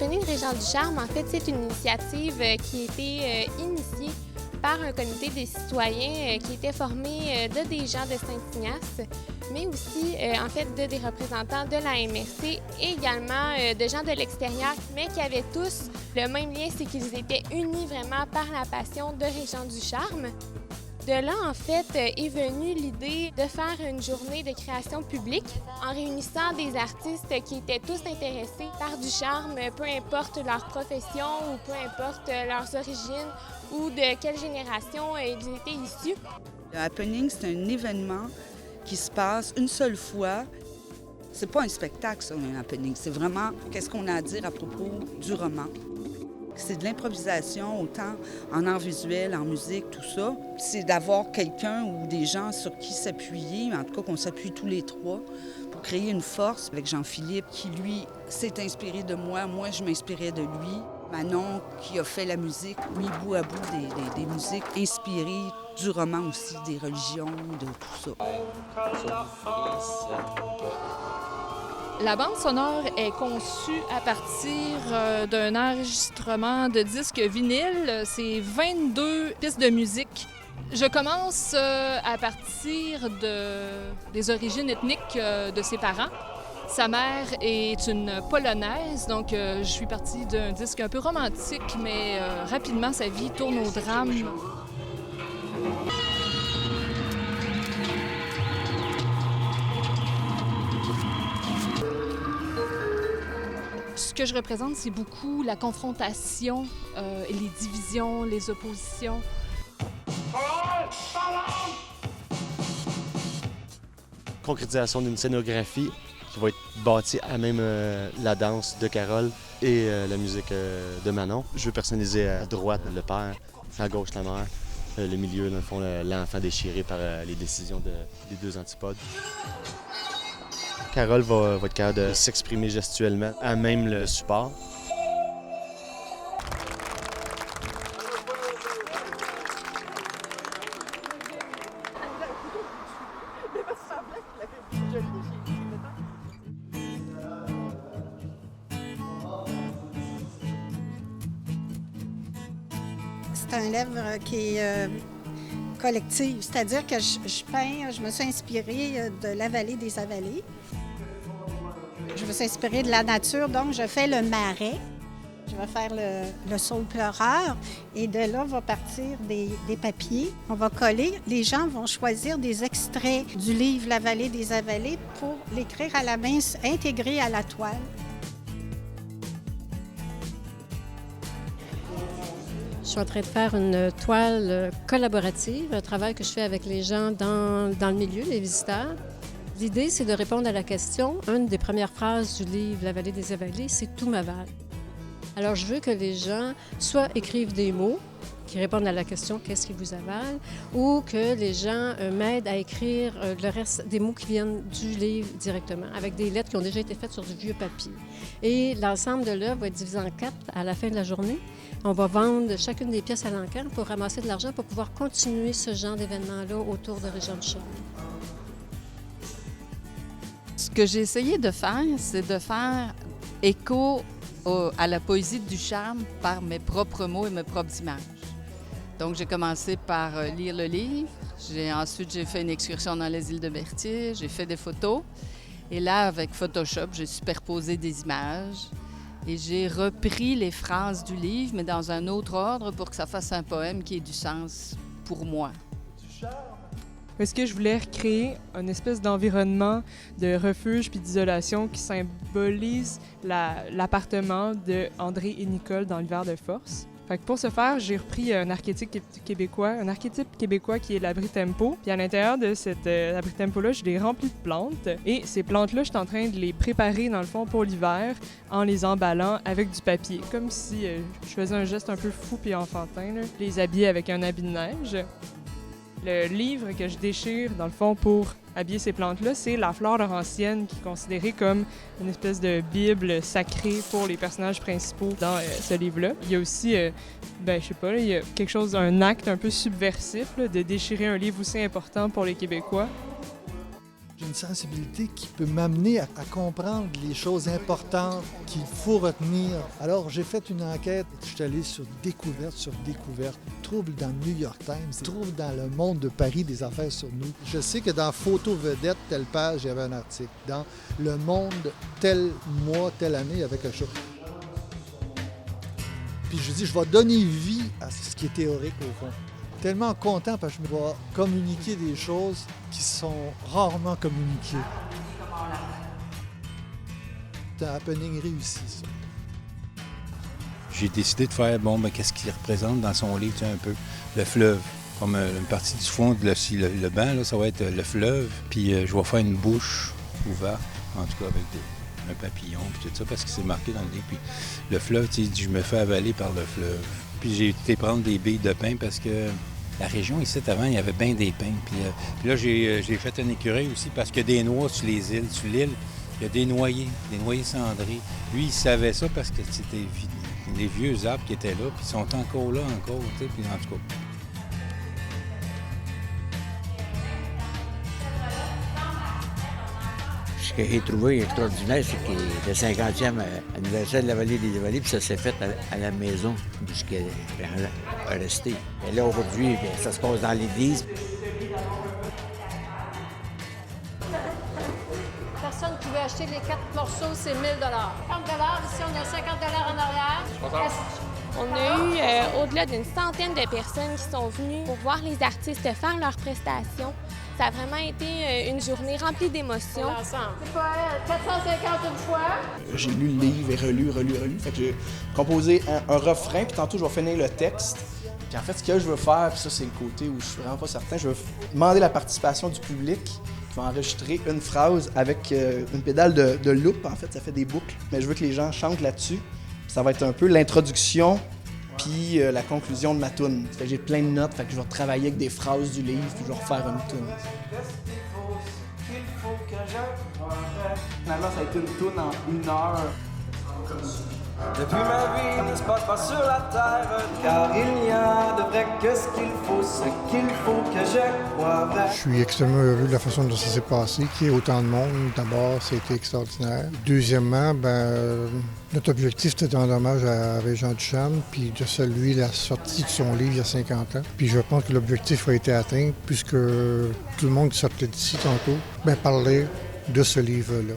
Happening Régent du Charme, en fait, c'est une initiative qui a été initiée par un comité des citoyens qui était formé de des gens de Saint-Ignace, mais aussi en fait de des représentants de la MRC et également de gens de l'extérieur, mais qui avaient tous le même lien, c'est qu'ils étaient unis vraiment par la passion de Régent du Charme. De là, en fait, est venue l'idée de faire une journée de création publique en réunissant des artistes qui étaient tous intéressés par du charme, peu importe leur profession ou peu importe leurs origines ou de quelle génération ils étaient issus. Le happening, c'est un événement qui se passe une seule fois. C'est pas un spectacle, ça, un happening. C'est vraiment qu'est-ce qu'on a à dire à propos du roman. C'est de l'improvisation, autant en art visuel, en musique, tout ça. C'est d'avoir quelqu'un ou des gens sur qui s'appuyer, en tout cas qu'on s'appuie tous les trois, pour créer une force. Avec Jean-Philippe, qui, lui, s'est inspiré de moi. Moi, je m'inspirais de lui. Manon, qui a fait la musique, mis bout à bout des musiques inspirées du roman aussi, des religions, de tout ça. La bande sonore est conçue à partir d'un enregistrement de disques vinyle. C'est 22 pistes de musique. Je commence à partir des origines ethniques de ses parents. Sa mère est une Polonaise, donc je suis partie d'un disque un peu romantique, mais rapidement, sa vie tourne au drame. Ce que je représente, c'est beaucoup la confrontation, les divisions, les oppositions. Concrétisation d'une scénographie qui va être bâtie à même la danse de Carole et la musique de Manon. Je veux personnaliser à droite le père, à gauche la mère, le milieu, dans le fond, l'enfant déchiré par les décisions des deux antipodes. Carole va être capable de s'exprimer gestuellement à même le support. C'est un œuvre qui est collective, c'est-à-dire que je peins, je me suis inspirée de la vallée des Avalées. Je me suis inspirée de la nature, donc je fais le marais. Je vais faire le saule pleureur et de là va partir des papiers. On va coller. Les gens vont choisir des extraits du livre La vallée des Avalées pour l'écrire à la main, intégrer à la toile. Je suis en train de faire une toile collaborative, un travail que je fais avec les gens dans le milieu, les visiteurs. L'idée, c'est de répondre à la question. Une des premières phrases du livre La vallée des Avalées, c'est « Tout m'avale ». Alors, je veux que les gens soit écrivent des mots qui répondent à la question « Qu'est-ce qui vous avale ?» ou que les gens m'aident à écrire le reste des mots qui viennent du livre directement, avec des lettres qui ont déjà été faites sur du vieux papier. Et l'ensemble de l'œuvre va être divisé en 4 à la fin de la journée. On va vendre chacune des pièces à l'encan pour ramasser de l'argent pour pouvoir continuer ce genre d'événement-là autour de Régent du Charme. Ce que j'ai essayé de faire, c'est de faire écho à la poésie du charme par mes propres mots et mes propres images. Donc, j'ai commencé par lire le livre. Ensuite, j'ai fait une excursion dans les îles de Berthier. J'ai fait des photos. Et là, avec Photoshop, j'ai superposé des images. Et j'ai repris les phrases du livre, mais dans un autre ordre pour que ça fasse un poème qui ait du sens pour moi. Est-ce que je voulais recréer une espèce d'environnement de refuge puis d'isolation qui symbolise l'appartement de André et Nicole dans l'hiver de force? Fait que pour ce faire, j'ai repris un archétype québécois qui est l'abri tempo. Puis à l'intérieur de cet abri tempo-là, je l'ai rempli de plantes. Et ces plantes-là, je suis en train de les préparer, dans le fond, pour l'hiver en les emballant avec du papier. Comme si je faisais un geste un peu fou puis enfantin, là. Les habiller avec un habit de neige. Le livre que je déchire, dans le fond, pour habiller ces plantes-là, c'est La fleur laurentienne, qui est considérée comme une espèce de bible sacrée pour les personnages principaux dans ce livre-là. Il y a aussi, il y a quelque chose, un acte un peu subversif là, de déchirer un livre aussi important pour les Québécois. J'ai une sensibilité qui peut m'amener à comprendre les choses importantes qu'il faut retenir. Alors, j'ai fait une enquête. Je suis allé sur découverte, trouble dans le New York Times, trouble dans le Monde de Paris des affaires sur nous. Je sais que dans Photo Vedette, telle page, il y avait un article. Dans Le Monde, tel mois, telle année, il y avait quelque chose. Puis je dis, je vais donner vie à ce qui est théorique au fond. Tellement content parce que je vais communiquer des choses qui sont rarement communiquées. C'est un happening réussi, ça. J'ai décidé de faire, qu'est-ce qu'il représente dans son livre, un peu, le fleuve. Comme une partie du fond, le banc, là, ça va être le fleuve. Puis je vais faire une bouche ouverte, en tout cas avec un papillon, puis tout ça, parce que c'est marqué dans le livre. Puis le fleuve, tu sais, je me fais avaler par le fleuve. Puis j'ai été prendre des billes de pain parce que la région ici, avant, il y avait bien des pins. Puis là, j'ai fait un écureuil aussi parce qu'il y a des noix sur les îles. Sur l'île, il y a des noyers cendrés. Lui, il savait ça parce que c'était les vieux arbres qui étaient là, puis ils sont encore là, tu sais, puis en tout cas. Ce que j'ai trouvé extraordinaire, c'est que le 50e anniversaire de la Vallée des Vallées, puis ça s'est fait à la maison, puisqu'elle est restée. Et là, aujourd'hui, ça se passe dans l'église. Personne qui veut acheter les 4 morceaux, c'est 1 000 $. 30 $, ici, on a 50 $ en arrière. On a eu au-delà d'une centaine de personnes qui sont venues pour voir les artistes faire leurs prestations. Ça a vraiment été une journée remplie d'émotions. C'est quoi, 450 une fois? J'ai lu le livre et relu. Fait que j'ai composé un refrain, puis tantôt, je vais finir le texte. Puis en fait, ce que je veux faire, puis ça, c'est le côté où je suis vraiment pas certain, je veux demander la participation du public qui va enregistrer une phrase avec une pédale de loop. En fait, ça fait des boucles. Mais je veux que les gens chantent là-dessus. Ça va être un peu l'introduction puis la conclusion de ma toune. J'ai plein de notes, fait que je vais travailler avec des phrases du livre, puis je vais refaire une toune. Finalement, ça a été une toune en 1 heure. Depuis ma vie ne se passe pas sur la terre, car il n'y a de vrai que ce qu'il faut que je croie vrai. Je suis extrêmement heureux de la façon dont ça s'est passé, qu'il y ait autant de monde. D'abord, c'était extraordinaire. Deuxièmement, notre objectif, c'était de rendre hommage à Régent Ducharme, puis de saluer la sortie de son livre il y a 50 ans. Puis je pense que l'objectif a été atteint, puisque tout le monde qui sortait d'ici tantôt parlait de ce livre-là.